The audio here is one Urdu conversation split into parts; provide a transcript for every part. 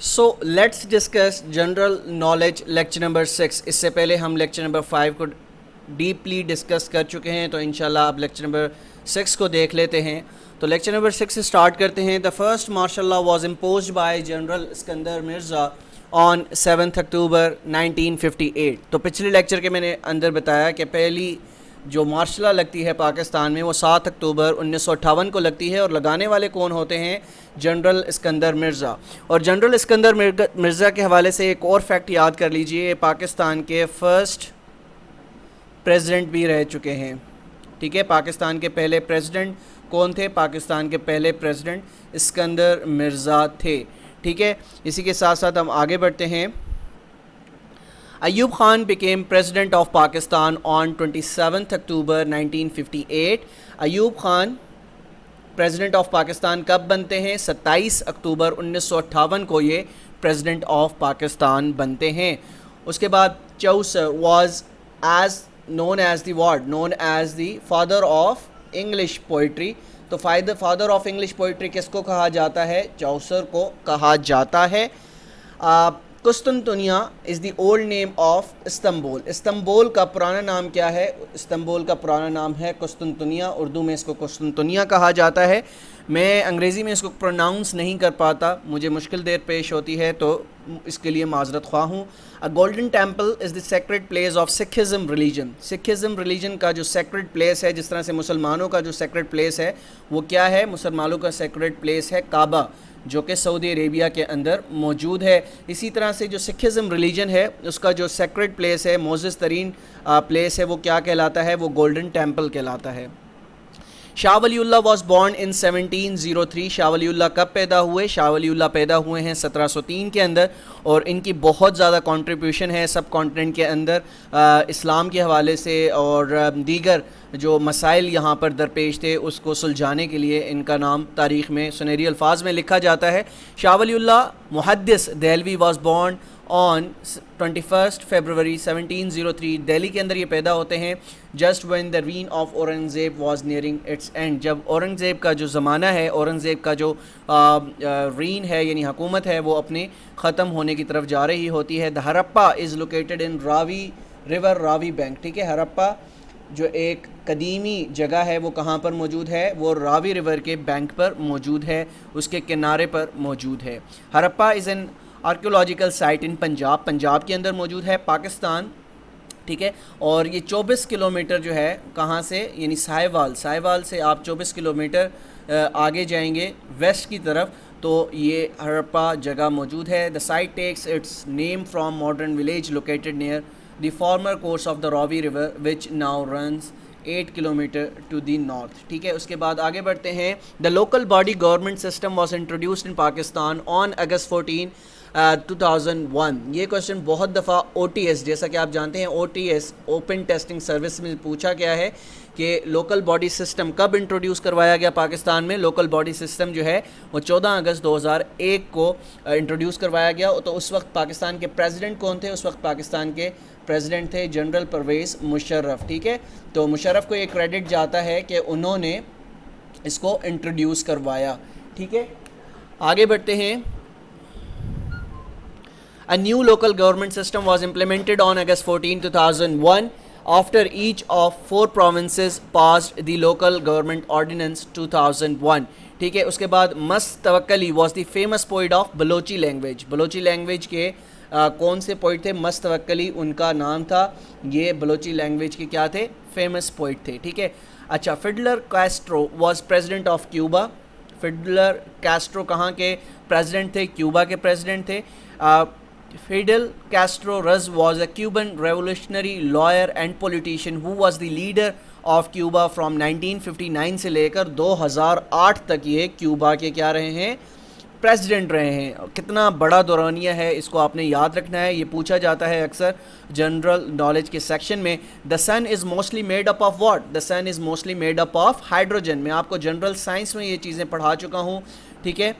So let's discuss general knowledge lecture number 6. اس سے پہلے ہم لیکچر نمبر 5 کو ڈیپلی ڈسکس کر چکے ہیں، تو انشاءاللہ اب لیکچر نمبر 6 کو دیکھ لیتے ہیں. تو لیکچر نمبر 6 سے سٹارٹ کرتے ہیں. The first martial law was imposed by general Iskander Mirza on 7 October 1958. تو پچھلے لیکچر کے میں نے اندر بتایا کہ پہلی جو مارشل لا لگتی ہے پاکستان میں وہ 7 اکتوبر 1958 کو لگتی ہے، اور لگانے والے کون ہوتے ہیں؟ جنرل اسکندر مرزا. اور جنرل اسکندر مرزا کے حوالے سے ایک اور فیکٹ یاد کر لیجئے، پاکستان کے فرسٹ پریزیڈنٹ بھی رہ چکے ہیں. ٹھیک ہے، پاکستان کے پہلے پریزیڈنٹ کون تھے؟ پاکستان کے پہلے پریزیڈنٹ اسکندر مرزا تھے. ٹھیک ہے، اسی کے ساتھ ساتھ ہم آگے بڑھتے ہیں. Ayub Khan became president of Pakistan on 27 October 1958. Ayub Khan president of Pakistan کب بنتے ہیں؟ 27 اکتوبر 1958 کو یہ پریزیڈنٹ آف پاکستان بنتے ہیں. اس کے بعد چوسر was as known as the what? known as the father of English poetry. تو فادر آف انگلش پوئٹری کس کو کہا جاتا ہے؟ چوسر کو کہا جاتا ہے. قسطنطنیہ is the old name of Istanbul. Istanbul کا پرانا نام کیا ہے؟ استنبول کا پرانا نام ہے قسطنطنیہ. اردو میں اس کو قسطنطنیہ کہا جاتا ہے. میں انگریزی میں اس کو پروناؤنس نہیں کر پاتا، مجھے مشکل دیر پیش ہوتی ہے، تو اس کے لیے معذرت خواہ ہوں. Golden temple is the sacred place of Sikhism religion. Sikhism religion کا جو سیکرڈ پلیس ہے، جس طرح سے مسلمانوں کا جو سیکرڈ پلیس ہے وہ کیا ہے؟ مسلمانوں کا سیکرڈ پلیس ہے کعبہ، جو کہ سعودی عربیہ کے اندر موجود ہے. اسی طرح سے جو سکھزم ریلیجن ہے اس کا جو سیکرڈ پلیس ہے، معزز ترین پلیس ہے، وہ کیا کہلاتا ہے؟ وہ گولڈن ٹیمپل کہلاتا ہے. شاہ ولی اللہ واز بورن ان 1703. شاہ ولی اللہ کب پیدا ہوئے؟ شاہ ولی اللہ پیدا ہوئے ہیں 1703 کے اندر، اور ان کی بہت زیادہ کنٹریبیوشن ہے سب کانٹیننٹ کے اندر اسلام کے حوالے سے، اور دیگر جو مسائل یہاں پر درپیش تھے اس کو سلجھانے کے لیے ان کا نام تاریخ میں سنہری الفاظ میں لکھا جاتا ہے. شاہ Wali Ullah Muhaddith Dehlavi was born on 21 February 1703. Delhi کے اندر یہ پیدا ہوتے ہیں just when the reign of Aurangzeb was nearing its end. جب اورنگزیب کا جو زمانہ ہے، اورنگزیب کا جو رین ہے یعنی حکومت ہے، وہ اپنے ختم ہونے کی طرف جا رہی ہوتی ہے. The Harappa is located in Ravi river Ravi bank. ٹھیک ہے، ہرپا جو ایک قدیمی جگہ ہے وہ کہاں پر موجود ہے؟ وہ راوی ریور کے بینک پر موجود ہے، اس کے کنارے پر موجود ہے. ہرپا از این آرکیولوجیکل سائٹ ان پنجاب. پنجاب کے اندر موجود ہے، پاکستان. ٹھیک ہے، اور یہ 24 کلومیٹر جو ہے کہاں سے؟ یعنی سائیوال سے آپ 24 کلومیٹر آگے جائیں گے ویسٹ کی طرف تو یہ ہرپا جگہ موجود ہے. The site takes its name from modern village located near the former course of the Ravi river which now runs 8 kilometre to the north. ٹھیک ہے، اس کے بعد آگے بڑھتے ہیں. The local body government system was introduced in Pakistan on August 14 2001. یہ کوشچن بہت دفعہ او ٹی ایس، جیسا کہ آپ جانتے ہیں O T S open testing service میں پوچھا گیا ہے کہ لوکل باڈی سسٹم کب انٹروڈیوس کروایا گیا پاکستان میں. لوکل باڈی سسٹم جو ہے وہ 14 اگست 2001 کو انٹروڈیوس کروایا گیا. تو اس وقت پاکستان کے پریزیڈنٹ کون تھے؟ اس وقت پاکستان کے پریزیڈنٹ تھے جنرل پرویز مشرف. ٹھیک ہے، تو مشرف کو یہ کریڈٹ جاتا ہے کہ انہوں نے اس کو انٹروڈیوس کروایا. ٹھیک ہے، آگے بڑھتے ہیں. A new local government system was implemented on August 14, 2001 after each of 4 provinces passed the local government ordinance 2001. ٹھیک ہے، اس کے بعد مست توکلی was the famous poet of Balochi language. Balochi language کے کون سے پوئٹ تھے؟ مست توکلی ان کا نام تھا. یہ بلوچی لینگویج کے کیا تھے؟ فیمس پوئٹ تھے. ٹھیک ہے، اچھا. Fidel Castro was president of Cuba. Fidel Castro کہاں کے پریزیڈنٹ تھے؟ کیوبا کے پریزیڈنٹ تھے. Fidel Castro was a Cuban revolutionary lawyer and politician who was the leader of Cuba from 1959 سے لے کر 2008 تک یہ کیوبا کے کیا رہے ہیں؟ پریزیڈنٹ رہے ہیں. کتنا بڑا دورانیہ ہے، اس کو آپ نے یاد رکھنا ہے. یہ پوچھا جاتا ہے اکثر جنرل نالج کے سیکشن میں. The sun is mostly made up of what? The sun is mostly made up of hydrogen. میں آپ کو جنرل سائنس میں یہ چیزیں پڑھا چکا ہوں. ٹھیک ہے،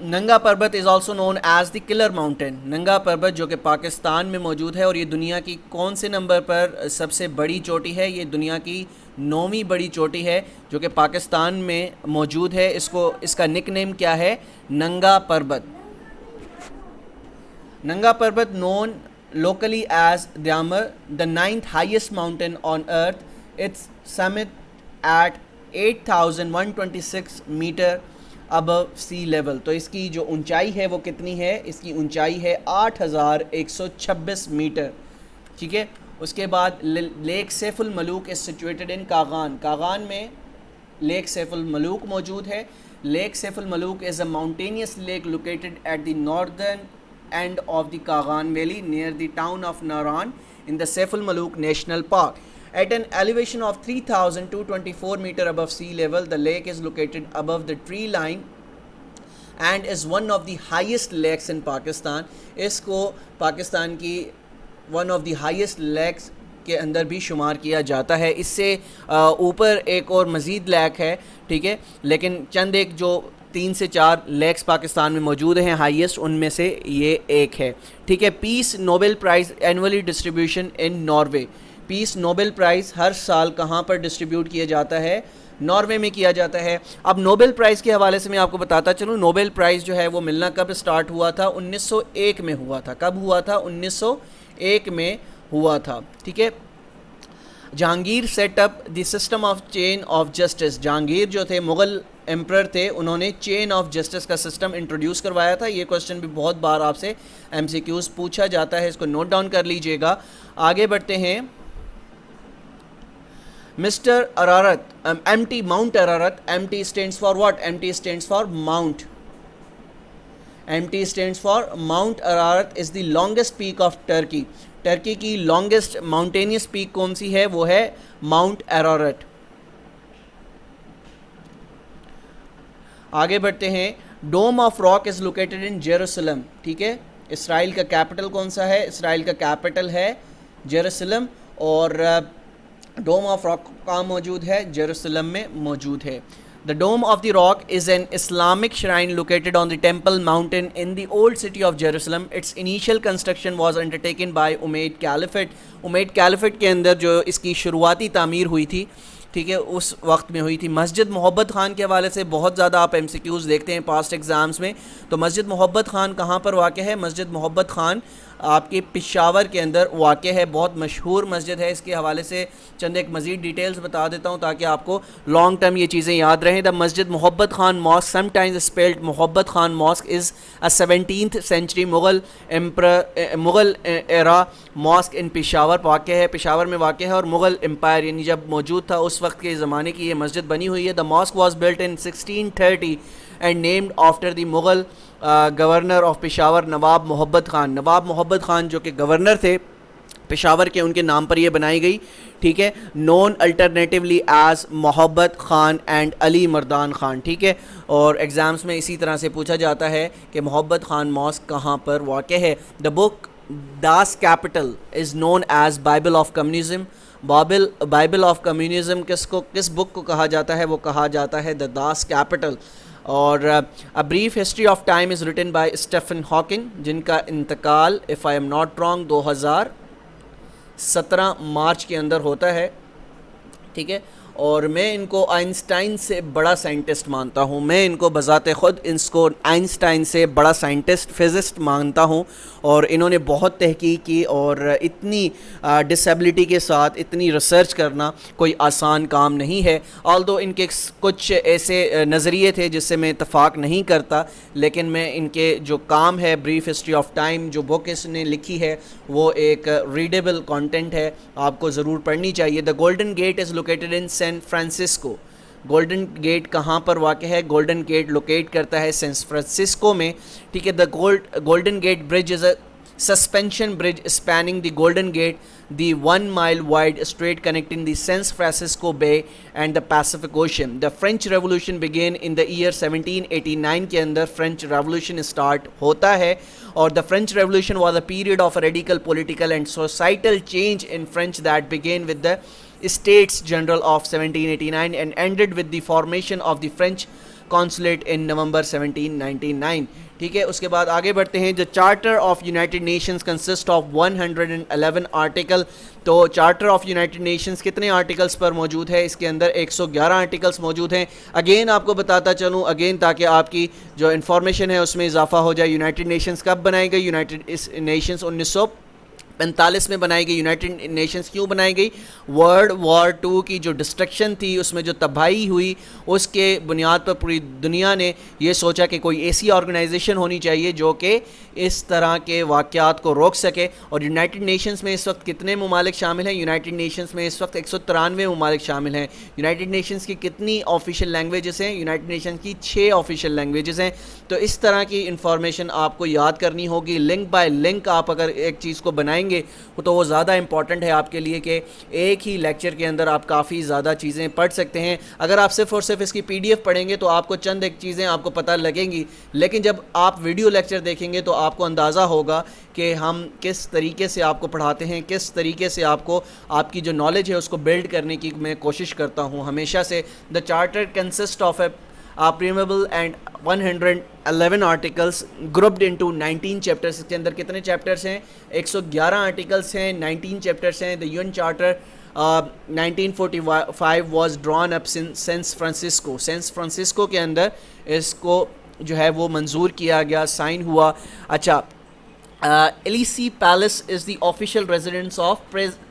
Nanga Parbat is also known as the killer mountain. Nanga Parbat جو کہ پاکستان میں موجود ہے، اور یہ دنیا کی کون سے نمبر پر سب سے بڑی چوٹی ہے؟ یہ دنیا کی 9ویں بڑی چوٹی ہے جو کہ پاکستان میں موجود ہے. اس کا نک نیم کیا ہے؟ ننگا پربت. ننگا پربت known locally as Dyamar, the 9th highest mountain on earth. Its summit at 8,126 meter above sea level. تو اس کی جو اونچائی ہے وہ کتنی ہے؟ اس کی اونچائی ہے 8,126 میٹر. ٹھیک ہے. اس کے بعد lake Saif ul-Malook is situated in Kaghan. Kaghan میں لیک سیف الملوک موجود ہے. Lake Saif ul-Malook is a mountainous lake located at the northern end of the Kaghan Valley near the town of Naran in the Saif al-Malook National Park. At an elevation of 3,224 meter above sea level, the lake is located above the tree line and is one of the highest lakes in Pakistan. اس کو پاکستان کی one of the highest lakes کے اندر بھی شمار کیا جاتا ہے. اس سے اوپر ایک اور مزید لیک ہے. ٹھیک ہے. لیکن چند ایک جو 3 سے 4 لیکس پاکستان میں موجود ہیں ہائیسٹ، ان میں سے یہ ایک ہے. ٹھیک ہے. پیس Nobel price annually distribution in Norway. Piece Nobel price ہر سال کہاں پر ڈسٹریبیوٹ کیا جاتا ہے؟ ناروے میں کیا جاتا ہے. اب نوبل پرائز کے حوالے سے میں آپ کو بتاتا چلوں، نوبل پرائز جو ہے وہ ملنا کب سٹارٹ ہوا تھا؟ 1901 میں ہوا تھا. کب ہوا تھا؟ 1901 میں ہوا تھا. ٹھیک ہے. Jahangir set up the system of chain of justice. Jahangir جو تھے مغل ایمپرر تھے، انہوں نے چین آف جسٹس کا سسٹم انٹروڈیوس کروایا تھا. یہ کوسچن بھی بہت بار آپ سے ایم سی کیوز پوچھا جاتا ہے، اس کو نوٹ ڈاؤن کر لیجئے گا. آگے بڑھتے ہیں. Mister Ararat, M T mount Ararat. M T stands for what? M T stands for mount. M T stands for mount Ararat is the longest peak of Turkey. Turkey کی لانگسٹ ماؤنٹینیس پیک کون سی ہے؟ وہ ہے ماؤنٹ ارارت. آگے بڑھتے ہیں. Dome of rock is located in Jerusalem. ٹھیک ہے. اسرائیل کا کیپٹل کون سا ہے؟ اسرائیل کا کیپٹل ہے جیروسلم، اور ڈوم آف راک کہاں موجود ہے؟ جیروسلم میں موجود ہے. The Dome of the Rock is an Islamic shrine located on the Temple Mountain in the old city of Jerusalem. Its initial construction was undertaken by Umayyad Caliphate. Umayyad Caliphate کے اندر جو اس کی شروعاتی تعمیر ہوئی تھی، ٹھیک ہے، اس وقت میں ہوئی تھی. مسجد محبت خان کے حوالے سے بہت زیادہ آپ ایم سی کیوز دیکھتے ہیں پاسٹ ایگزامز میں. تو مسجد محبت خان کہاں پر واقع ہے؟ مسجد محبت خان آپ کے پشاور کے اندر واقع ہے. بہت مشہور مسجد ہے. اس کے حوالے سے چند ایک مزید ڈیٹیلز بتا دیتا ہوں تاکہ آپ کو لانگ ٹرم یہ چیزیں یاد رہیں. The Masjid Mohabbat Khan mosque sometimes spelled Mohabbat Khan mosque is a 17th century Mughal era mosque in Peshawar واقع ہے. پشاور میں واقع ہے، اور مغل امپائر یعنی جب موجود تھا اس وقت کے زمانے کی یہ مسجد بنی ہوئی ہے. The mosque was built in 1630 and named after the Mughal governor of Peshawar Nawab Mohabbat Khan. نواب محبت خان جو کہ گورنر تھے پشاور کے، ان کے نام پر یہ بنائی گئی. ٹھیک ہے. نون الٹرنیٹیولی ایز محبت خان اینڈ علی مردان خان. ٹھیک ہے. اور ایگزامس میں اسی طرح سے پوچھا جاتا ہے کہ محبت خان ماسک کہاں پر واقع ہے. The book Das Kapital is known as Bible of communism. Bible of communism کس بک کو کہا جاتا ہے؟ وہ کہا جاتا ہے دا داس کیپٹل. اور A Brief History of Time is written by Stephen Hawking، جن کا انتقال if I am not wrong 2017 March کے اندر ہوتا ہے. ٹھیک ہے. اور میں ان کو آئنسٹائن سے بڑا سائنٹسٹ مانتا ہوں. میں ان کو بذات خود اس کو آئنسٹائن سے بڑا سائنٹسٹ فزسٹ مانتا ہوں. اور انہوں نے بہت تحقیق کی، اور اتنی ڈسیبلٹی کے ساتھ اتنی ریسرچ کرنا کوئی آسان کام نہیں ہے. آلدو ان کے کچھ ایسے نظریے تھے جس سے میں اتفاق نہیں کرتا، لیکن میں ان کے جو کام ہے بریف ہسٹری آف ٹائم جو بک اس نے لکھی ہے وہ ایک ریڈیبل کانٹینٹ ہے، آپ کو ضرور پڑھنی چاہیے. The Golden Gate is located in San Francisco. Golden Gate کہاں پر واقع ہے؟ گولڈن گیٹ لوکیٹ کرتا ہے سین فرانسسکو میں. ٹھیک ہے. The Golden Gate bridge is a suspension bridge spanning the Golden Gate, the 1 mile wide strait connecting the San Francisco Bay and the Pacific Ocean. The French Revolution began in the year 1789 کے اندر فرینچ ریولوشن اسٹارٹ ہوتا ہے, اور the French Revolution was a period of radical political and societal change in French that began with the States General of 1789 and ended with the formation of the French consulate in November 1799. ٹھیک ہے, اس کے بعد آگے بڑھتے ہیں. The Charter of United Nations consists of 111 article. تو چارٹر آف یونائٹڈ نیشنز کتنے آرٹیکلس پر موجود ہے؟ اس کے اندر 111 آرٹیکلس موجود ہیں. اگین آپ کو بتاتا چلوں تاکہ آپ کی جو انفارمیشن ہے اس میں اضافہ ہو جائے. یونائٹڈ نیشنز کب بنائی گئی؟ یونائٹڈ نیشنز 1945 میں بنائی گئی. یونائٹڈ نیشنز کیوں بنائی گئی؟ ورلڈ وار 2 کی جو ڈسٹرکشن تھی, اس میں جو تباہی ہوئی, اس کے بنیاد پر پوری دنیا نے یہ سوچا کہ کوئی ایسی آرگنائزیشن ہونی چاہیے جو کہ اس طرح کے واقعات کو روک سکے. اور یونائٹڈ نیشنز میں اس وقت کتنے ممالک شامل ہیں؟ یونائٹڈ نیشنز میں اس وقت 193 ممالک شامل ہیں. یونائٹڈ نیشنز کی کتنی آفیشیل لینگویجز ہیں؟ یونائٹڈ نیشنز کی 6 آفیشیل لینگویجز ہیں. تو اس طرح کی انفارمیشن آپ کو یاد کرنی ہوگی. لنک بائی لنک آپ اگر ایک چیز کو بنائیں گے تو وہ زیادہ امپورٹنٹ ہے آپ کے لیے کہ ایک ہی لیکچر کے اندر آپ کافی زیادہ چیزیں پڑھ سکتے ہیں. اگر آپ صرف اور صرف اس کی PDF پڑھیں گے تو آپ کو چند ایک چیزیں آپ کو پتہ لگیں گی, لیکن جب آپ ویڈیو لیکچر دیکھیں گے تو آپ کو اندازہ ہوگا کہ ہم کس طریقے سے آپ کو پڑھاتے ہیں, کس طریقے سے آپ کو آپ کی جو نالج ہے اس کو بلڈ کرنے کی میں کوشش کرتا ہوں ہمیشہ سے. The charter consist of a preamble and 111 articles grouped into 19 chapters. اس کے اندر کتنے چیپٹرز ہیں؟ 111 آرٹیکلس ہیں, 19 چیپٹرز ہیں. The UN Charter 1945 was drawn up sense Francisco. Sense Francisco کے اندر اس کو جو ہے وہ منظور کیا گیا, سائن ہوا. اچھا, Elysee palace is the official residence of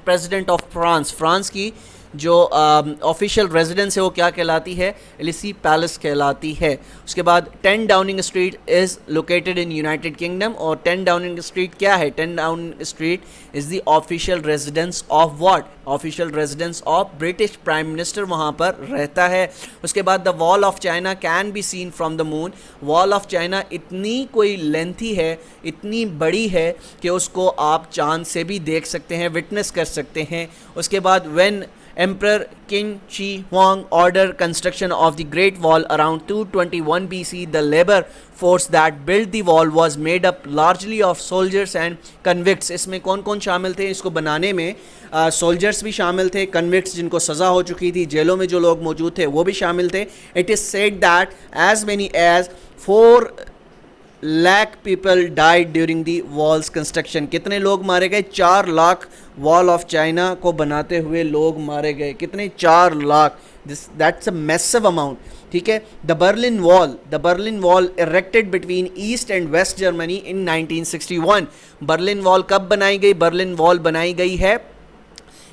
president of France. France کی جو آفیشیل ریزیڈنس ہے وہ کیا کہلاتی ہے؟ ایلیسی پیلس کہلاتی ہے. اس کے بعد 10 Downing Street is located in United Kingdom. اور 10 ڈاؤننگ اسٹریٹ کیا ہے؟ 10 Downing Street is the official residence of what? Official residence of British prime minister وہاں پر رہتا ہے. اس کے بعد the wall of China can be seen from the moon. Wall of China اتنی کوئی لینتھی ہے, اتنی بڑی ہے کہ اس کو آپ چاند سے بھی دیکھ سکتے ہیں, وٹنس کر سکتے ہیں. اس کے بعد when Emperor Qin Shi Huang ordered construction of the Great Wall around 221 BC. The labor force that built the wall was made up largely of soldiers and convicts. اس میں کون کون شامل تھے اس کو بنانے میں؟ سولجرز بھی شامل تھے, کنوکٹس جن کو سزا ہو چکی تھی, جیلوں میں جو لوگ موجود تھے وہ بھی شامل تھے. It is said that as many as 4 lakh people died during the wall's construction. کتنے لوگ مارے گئے؟ 4 لاکھ وال آف چائنا کو بناتے ہوئے لوگ مارے گئے. کتنے؟ 4 lakh. That's a massive amount. ٹھیک ہے. The Berlin Wall erected between East and West Germany in 1961. Berlin wall کب بنائی گئی؟ برلن وال بنائی گئی ہے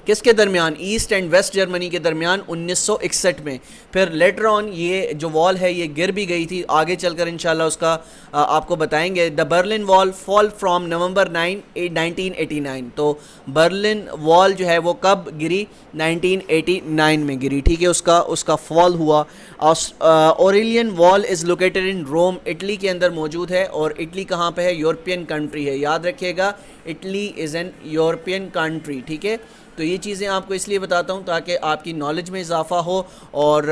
کس کے درمیان؟ ایسٹ اینڈ ویسٹ جرمنی کے درمیان 1961 میں. پھر لیٹر آن یہ جو وال ہے یہ گر بھی گئی تھی, آگے چل کر انشاءاللہ اس کا آپ کو بتائیں گے. دا برلن وال فال فرام نومبر 9 1989. تو برلن وال جو ہے وہ کب گری؟ 1989 میں گری. ٹھیک ہے, اس کا فال ہوا. اوریلین وال از لوکیٹڈ ان روم. اٹلی کے اندر موجود ہے. اور اٹلی کہاں پہ ہے؟ یورپین کنٹری ہے, یاد رکھیے گا, Italy is an European country. ٹھیک ہے, تو یہ چیزیں آپ کو اس لیے بتاتا ہوں تاکہ آپ کی نالج میں اضافہ ہو اور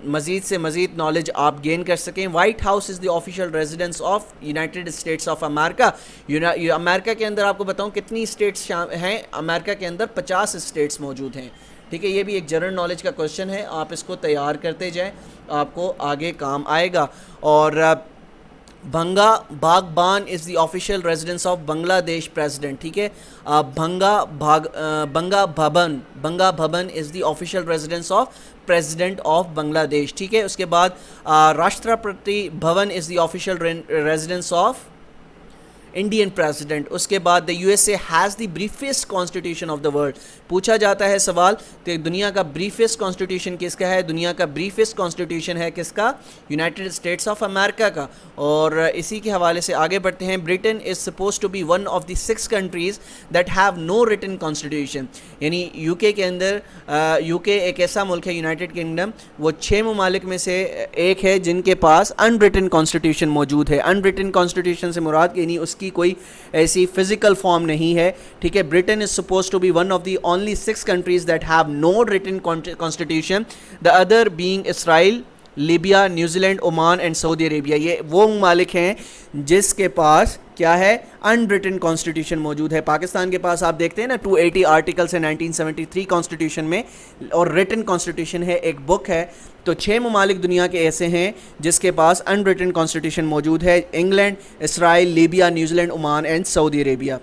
مزید سے مزید نالج آپ گین کر سکیں. White House is the official residence of United States of America. امریکہ کے اندر آپ کو بتاؤں کتنی اسٹیٹس ہیں؟ امریکہ کے اندر 50 اسٹیٹس موجود ہیں. ٹھیک ہے, یہ بھی ایک جنرل نالج کا کوشچن ہے, آپ اس کو تیار کرتے جائیں, آپ کو آگے کام آئے گا. اور Bangabhaban is the official residence of Bangladesh president. ٹھیک ہے, Bangabhaban is the official residence of president of Bangladesh. ٹھیک ہے, اس کے بعد Rashtrapati Bhavan is the official residence of Indian president. اس کے بعد the USA has the briefest constitution of the world. پوچھا جاتا ہے سوال کہ دنیا کا بریفسٹ کانسٹیٹیوشن کس کا ہے؟ دنیا کا بریفسٹ کانسٹیٹیوشن ہے کس کا؟ یونائٹڈ اسٹیٹس آف امریکہ کا. اور اسی کے حوالے سے آگے بڑھتے ہیں. Britain is supposed to be one of the 6 countries that have no written constitution. یعنی UK کے اندر UK ایک ایسا ملک ہے, یونائٹڈ کنگڈم, وہ 6 ممالک میں سے ایک ہے جن کے پاس ان ریٹن کانسٹیٹیوشن موجود ہے. ان ریٹن کانسٹیٹیوشن سے مراد یعنی اس کی کوئی ایسی فزیکل فارم نہیں ہے. ٹھیک ہے, Britain is supposed to be one of the only 6 countries that have no written constitution, the other being Israel, Libya, New Zealand, Oman and Saudi Arabia. یہ وہ ممالک ہیں جس کے پاس کیا ہے, ان ریٹن کانسٹیٹیوشن موجود ہے. پاکستان کے پاس آپ دیکھتے ہیں نا 280 آرٹیکلس ہیں 1973 کانسٹیٹیوشن میں, اور ریٹن کانسٹیٹیوشن ہے, ایک بک ہے. تو 6 ممالک دنیا کے ایسے ہیں جس کے پاس ان ریٹن کانسٹیٹیوشن موجود ہے, England, Israel, Libya, New Zealand, Oman and Saudi Arabia.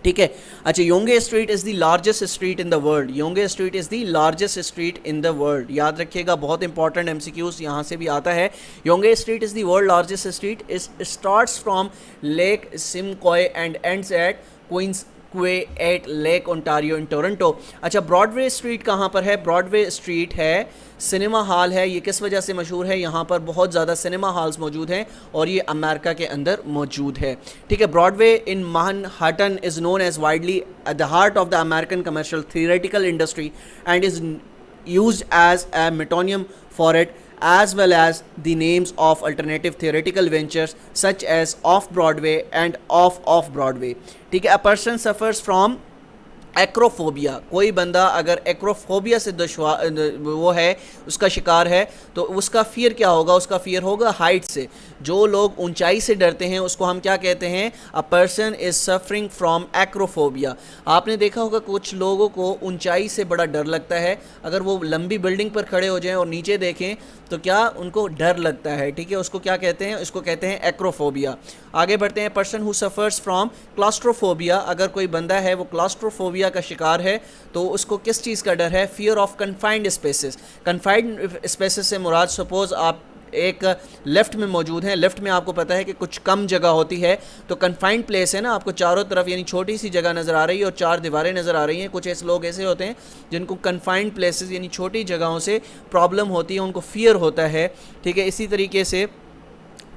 ٹھیک ہے. اچھا, Yonge street is the largest street in the world. Yonge street is the largest street in the world. یاد رکھیے گا, بہت امپورٹنٹ ایم سی کیوز یہاں سے بھی آتا ہے. Yonge street is the world largest street. Starts from Lake Simcoe and ends at Queens Quay at Lake Ontario in Toronto. اچھا, براڈ وے اسٹریٹ کہاں پر ہے؟ براڈ وے اسٹریٹ ہے, سنیما ہال ہے. یہ کس وجہ سے مشہور ہے؟ یہاں پر بہت زیادہ سنیما ہالز موجود ہیں اور یہ امریکہ کے اندر موجود ہے. ٹھیک ہے. Broadway in Manhattan is known as widely at the heart of the American commercial theoretical industry and is used as a metonym for it, as well as the names of alternative theoretical ventures such as Off-Broadway and Off-Broadway. ٹھیک ہے. A person suffers from ایکروفوبیا. کوئی بندہ اگر ایکروفوبیا سے وہ ہے, اس کا شکار ہے, تو اس کا فیئر کیا ہوگا؟ اس کا فیئر ہوگا ہائٹ سے. جو لوگ اونچائی سے ڈرتے ہیں اس کو ہم کیا کہتے ہیں؟ A person is suffering from acrophobia. آپ نے دیکھا ہوگا کچھ لوگوں کو اونچائی سے بڑا ڈر لگتا ہے. اگر وہ لمبی بلڈنگ پر کھڑے ہو جائیں اور نیچے دیکھیں تو کیا ان کو ڈر لگتا ہے. ٹھیک ہے. اس کو کیا کہتے ہیں؟ اس کو کہتے ہیں ایکروفوبیا. آگے بڑھتے ہیں. Person who suffers from claustrophobia. اگر کوئی بندہ ہے وہ کلاسٹروفوبیا کا شکار ہے تو اس کو کس چیز کا ڈر ہے؟ Fear of confined spaces. Confined spaces سے مراد سپوز آپ ایک لیفٹ میں موجود ہیں, لیفٹ میں آپ کو پتا ہے کہ کچھ کم جگہ ہوتی ہے, تو کنفائنڈ پلیس ہے نا, آپ کو چاروں طرف یعنی چھوٹی سی جگہ نظر آ رہی ہے اور 4 دیواریں نظر آ رہی ہیں. کچھ ایسے لوگ ایسے ہوتے ہیں جن کو کنفائنڈ پلیسز یعنی چھوٹی جگہوں سے پرابلم ہوتی ہے, ان کو فیئر ہوتا ہے. ٹھیک ہے. اسی طریقے سے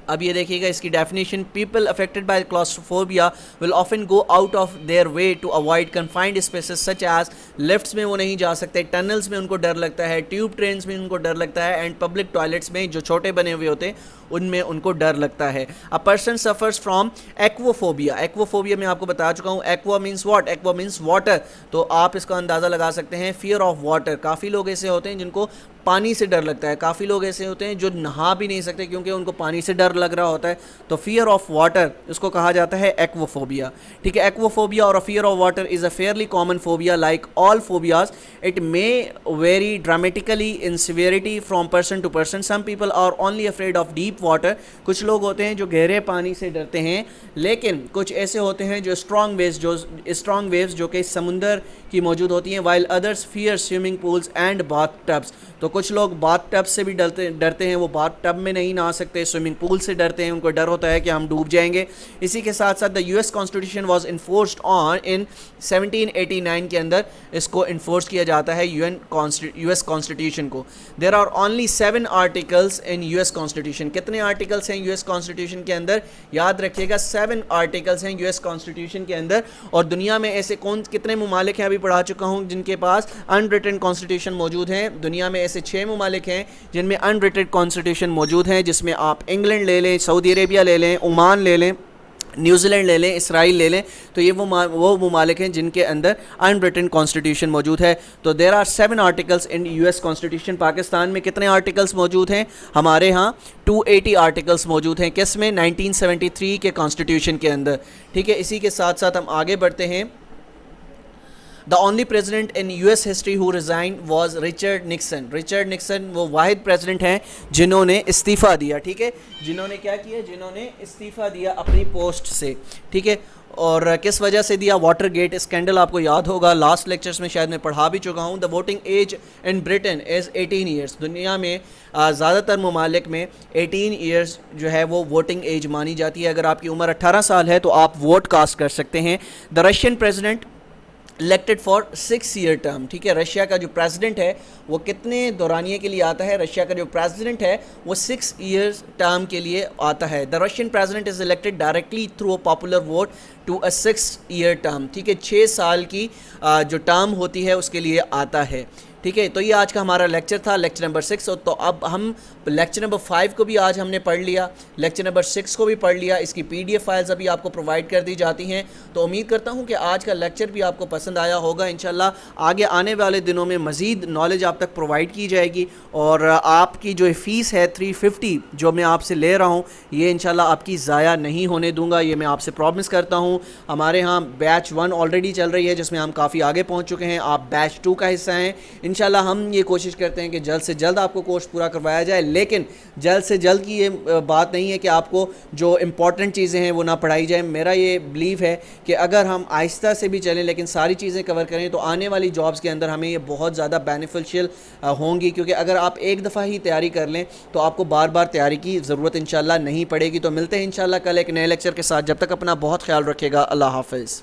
اب یہ دیکھیے گا اس کی definition. People affected by claustrophobia will often go out of their way to avoid confined spaces such as lifts میں وہ نہیں جا سکتے, ٹنلز میں ان کو ڈر لگتا ہے, ٹیوب ٹرینز میں ان کو ڈر لگتا ہے, اینڈ پبلک ٹوائلٹس میں جو چھوٹے بنے ہوئے ہوتے ہیں ان میں ان کو ڈر لگتا ہے. A person suffers from aquaphobia. Aquaphobia میں آپ کو بتا چکا ہوں. Aqua means what? Aqua means water. تو آپ اس کا اندازہ لگا سکتے ہیں, فیئر آف واٹر. کافی لوگ ایسے ہوتے ہیں جن کو پانی سے ڈر لگتا ہے. کافی لوگ ایسے ہوتے ہیں جو نہا بھی نہیں سکتے کیونکہ ان کو پانی سے ڈر لگ رہا ہوتا ہے. تو فیئر آف واٹر اس کو کہا جاتا ہے ایکوافوبیا. ٹھیک ہے. ایکوافوبیا اور fear of water is a fairly common phobia like all phobias. It may vary dramatically in severity from person to person. Some people are only afraid of deep water. کچھ لوگ ہوتے ہیں جو گہرے پانی سے ڈرتے ہیں, لیکن کچھ ایسے ہوتے ہیں جو اسٹرانگ ویوز جو کہ سمندر کی موجود ہوتی ہیں. While others fear swimming pools and bathtubs. تو کچھ لوگ باتھ ٹب سے بھی ڈرتے ہیں, وہ باتھ ٹب میں نہیں نہا سکتے, سوئمنگ پول سے ڈرتے ہیں, ان کو ڈر ہوتا ہے کہ ہم ڈوب جائیں گے. اسی کے ساتھ ساتھ the U S constitution was enforced on in 1789 کے اندر اس کو انفورس کیا جاتا ہے یو ایس کانسٹیٹیوشن کو. There are only 7 articles in U S constitution. کتنے آرٹیکلس ہیں یو ایس کانسٹیٹیوشن کے اندر؟ یاد رکھیے گا 7 آرٹیکلس ہیں یو ایس کانسٹیٹیوشن کے اندر. اور دنیا میں ایسے کتنے ممالک ہیں ابھی پڑھا چکا ہوں جن کے پاس ان ریٹن کانسٹیٹیوشن موجود ہیں. دنیا میں ایسے 6 ممالک ہیں جن میں ان ریٹن کانسٹیٹیوشن موجود ہیں, جس میں آپ انگلینڈ لے لیں, سعودی عربیہ لے لیں, اومان لے لیں, نیوزی لینڈ لے لیں, اسرائیل لے لیں. تو یہ وہ ممالک ہیں جن کے اندر ان ریٹن کانسٹیٹیوشن موجود ہے. تو there are 7 articles in U S constitution. Pakistan میں کتنے آرٹیکلس موجود ہیں؟ ہمارے ہاں 280 آرٹیکلس موجود ہیں. کس میں؟ 1973 کے کانسٹیٹیوشن کے اندر. ٹھیک ہے. اسی کے ساتھ ساتھ ہم آگے بڑھتے ہیں. The only president in US history who resigned was Richard Nixon. Richard Nixon وہ واحد پریزیڈنٹ ہیں جنہوں نے استعفیٰ دیا. ٹھیک ہے. جنہوں نے کیا کیا؟ جنہوں نے استعفیٰ دیا اپنی پوسٹ سے. ٹھیک ہے. اور کس وجہ سے دیا؟ Watergate scandal. آپ کو یاد ہوگا لاسٹ لیکچرز میں شاید میں پڑھا بھی چکا ہوں. The voting age in Britain is 18 years. دنیا میں زیادہ تر ممالک میں 18 ایئرس جو ہے وہ ووٹنگ ایج مانی جاتی ہے. اگر آپ کی عمر 18 سال ہے تو آپ ووٹ کاسٹ کر سکتے ہیں. The Russian president elected for 6 year term. ٹھیک ہے. رشیا کا جو پریزیڈنٹ ہے وہ کتنے دورانیے کے لیے آتا ہے؟ رشیا کا جو پریزیڈنٹ ہے وہ 6 ایئرس ٹرم کے لیے آتا ہے. The Russian president is elected directly through a popular vote to a 6 year term. ٹھیک ہے. 6 سال کی جو ٹرم ہوتی ہے اس کے لیے آتا ہے. ٹھیک ہے. تو یہ آج کا ہمارا لیکچر تھا, لیکچر نمبر 6. تو اب ہم لیکچر نمبر 5 کو بھی آج ہم نے پڑھ لیا, لیکچر نمبر 6 کو بھی پڑھ لیا. اس کی PDF فائلز ابھی آپ کو پرووائڈ کر دی جاتی ہیں. تو امید کرتا ہوں کہ آج کا لیکچر بھی آپ کو پسند آیا ہوگا. انشاءاللہ آگے آنے والے دنوں میں مزید نالج آپ تک پرووائڈ کی جائے گی, اور آپ کی جو فیس ہے 350 جو میں آپ سے لے رہا ہوں, یہ انشاءاللہ آپ کی ضائع نہیں ہونے دوں گا, یہ میں آپ سے پرومس کرتا ہوں. ہمارے ہاں بیچ 1 آلریڈی چل رہی ہے جس میں ہم کافی آگے پہنچ چکے ہیں, آپ بیچ 2 کا حصہ ہیں. انشاءاللہ ہم یہ کوشش کرتے ہیں کہ جلد سے جلد آپ کو کورس پورا کروایا جائے, لیکن جلد سے جلد کی یہ بات نہیں ہے کہ آپ کو جو امپورٹنٹ چیزیں ہیں وہ نہ پڑھائی جائیں. میرا یہ بلیو ہے کہ اگر ہم آہستہ سے بھی چلیں لیکن ساری چیزیں کور کریں تو آنے والی جابس کے اندر ہمیں یہ بہت زیادہ بینیفیشیل ہوں گی, کیونکہ اگر آپ ایک دفعہ ہی تیاری کر لیں تو آپ کو بار بار تیاری کی ضرورت انشاءاللہ نہیں پڑے گی. تو ملتے ہیں انشاءاللہ کل ایک نئے لیکچر کے ساتھ. جب تک اپنا بہت خیال رکھے گا. اللہ حافظ.